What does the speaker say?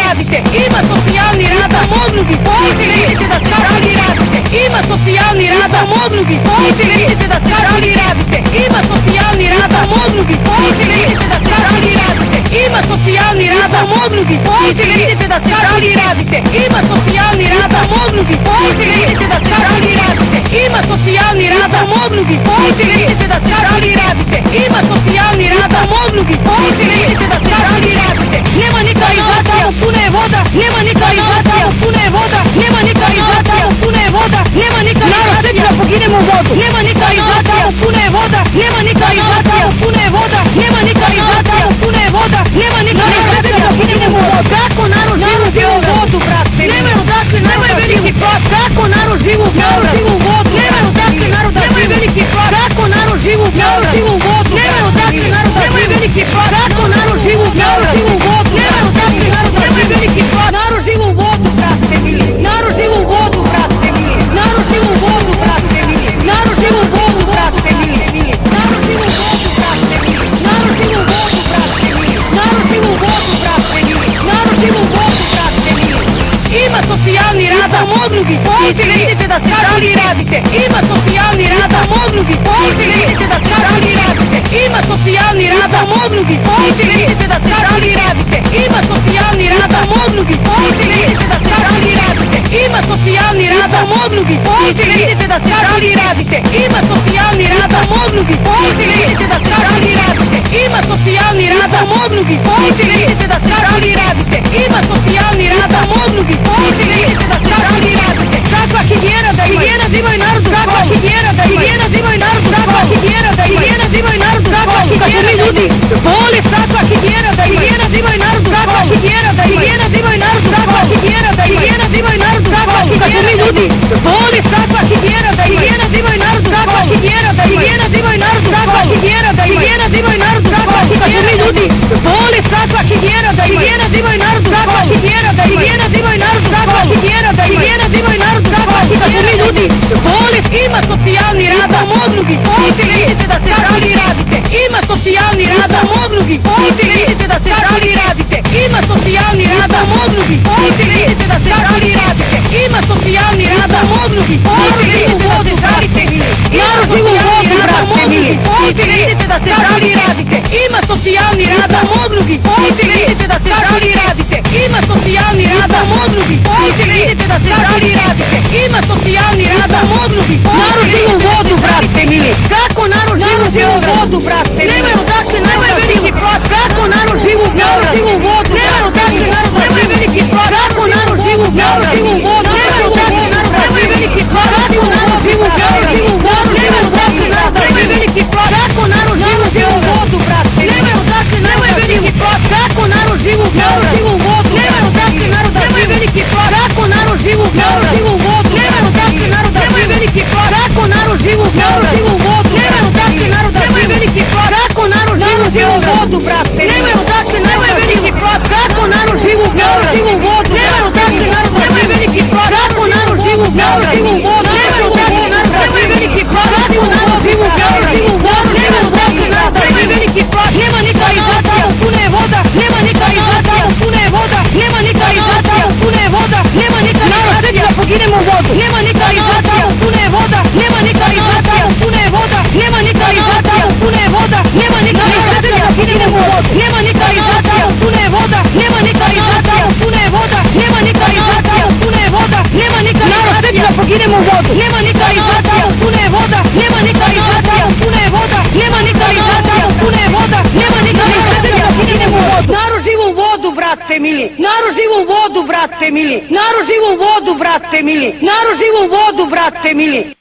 radite, ima socijalni rad, a mogli bi poći, vidite da se radi radite, ima socijalni rad, a mogli bi poći, vidite da se radi radite, ima socijalni rad, a mogli bi poći, vidite da se radi radite, ima socijalni rad, a mogli bi poći, vidite da se radi radite, ima socijalni rad, a mogli bi poći, vidite da se radi radite, ima socijalni rad, a mogli bi poći, vidite da se radi radite, ima socijalni rad, a mogli bi poći, vidite da se radi radite, nema nikalizacija, puna je voda, nema nikalizacija, puna je voda, nema nikalizacija, puna je voda, nema nikalizacija, da poginemo u vodu, nema nikalizacija, puna je voda, nema nikalizacija, puna je voda, nema nikalizacija, puna je voda, nema nikalizacija, da poginemo u vodu. Kako narod živi u vodu, brate? Nemaju odakle, nemaju veliki plat. Kako narod živi u vodu? Nemaju odakle narod, nemaju veliki plat. Kako narod živi u vodu? Nemaju odakle narod, nemaju veliki plat. Kako narod živi u vodu? Nemaju odakle narod, nemaju veliki plat. Narod živi u vodu, brate mili. Narod živi u vodu, brate mili. Narod živi u vodu, brate mili. Narod živi u vodu, brate mili. Narod živi u vodu, brate mili. Narod živi u vodu, brate mili. Narod živi u vodu, brate mili. Narod živi u vodu, brate mili. Ima socijalni rad, a mogli bi poći, vidite da se radi radite. Ima socijalni rad, a mogli bi poći, vidite da se radi radite. Ima socijalni rad, a mogli bi poći, vidite da se radi radite. Ima socijalni rad, a mogli bi poći, vidite da se radi radite. Ima socijalni rad, a mogli bi poći, vidite da se radi radite. Ima socijalni rad, a mogli bi poći, vidite da se radi radite. Ima socijalni rad, a mogli bi poći, vidite da se radi radite. Ima socijalni rad, a mogli bi poći, vidite da se radi radite. Kakva higijena da higijena zivaju narodu, kakva higijena da higijena zivaju narodu, kakva higijena da higijena zivaju narodu, kakva higijena mi ljudi boli, kakva higijena da higijena zivaju narodu, kakva higijena da higijena zivaju narodu, kakva higijena da higijena zivaju narodu, kakva higijena mi ljudi boli, kakva higijena da higijena zivaju narodu, kakva higijena da higijena zivaju narodu, kakva higijena da higijena zivaju narodu, kakva higijena mi ljudi boli, kakva higijena da higijena zivaju narodu, kakva higijena da higijena zivaju narodu, kakva higijena da higijena zivaju narodu, kakva higijena mi ljudi boli. Ima socijalni rad, a mogli bi poći, vidite da se radi radite. Ima socijalni rad, a mogli bi poći, vidite da se radi radite. Ima socijalni rad, a mogli bi poći, vidite da se radi radite. Ima socijalni rad, a mogli bi poći, vidite da se radite. Narod živi u vodu, brate mili. Poći, vidite da se radi radite. Ima socijalni rad, a mogli bi poći, vidite da se radi radite. Ima socijalni rad, a mogli bi poći, vidite da se radi radite. Ima socijalni rad, a mogli bi poći. Narod živi u vodu, brate mili. Kako narod živi u vodu, brate? Nemaju odakle, nemaju veliki plat. Kako narod živi u vodu? Nemaju odakle narod, nemaju veliki plat. Kako narod živi u vodu? Nemaju odakle narod, nemaju veliki plat. Kako narod živi u vodu? Nemaju odakle narod, nemaju veliki plat. Kako narod živi u vodu, brate? Nemaju odakle, nemaju veliki plat. Kako narod živi u vodu? Nemaju odakle narod, nemaju veliki plat. Kako narod živi u vodu? Nemaju odakle narod, nemaju veliki plat. Kako narod živi u vodu? Nemaju odakle narod, nemaju veliki plat. Kako narod živi u vodu, brate? Nemaju odakle, nemaju veliki plat. Kako narod živi u vodu? Nemaju odakle narod, nemaju veliki plat. Kako narod živi u vodu? Nemaju odakle narod, nemaju veliki plat. Kako narod živi u vodu? Nemaju odakle narod, nemaju veliki plat. Nema nikalizacija, puna je voda. Nema nikalizacija, puna je voda. Nema nikalizacija, puna je voda. Nema nikalizacija, da poginemo u vodu. Nema nikalizacija, puna je voda. Nema nikalizacija, puna je voda. Nema nikalizacija, puna je voda. Nema nikalizacija, da poginemo u vodu. Nema nikalizacija, puna je voda. Nema nikalizacija, puna je voda. Nema nikalizacija, puna je voda. Nema nikalizacija, da poginemo u vodu. Nema nikalizacija, puna je voda. Nema nikalizacija, puna je voda. Nema nikalizacija, puna je voda. Nema nikalizacija, da poginemo u vodu. Narod živi u vodu, brate mili. Narod živi u vodu, brate mili. Narod živi u vodu, brate mili. Narod živi u vodu, brate mili.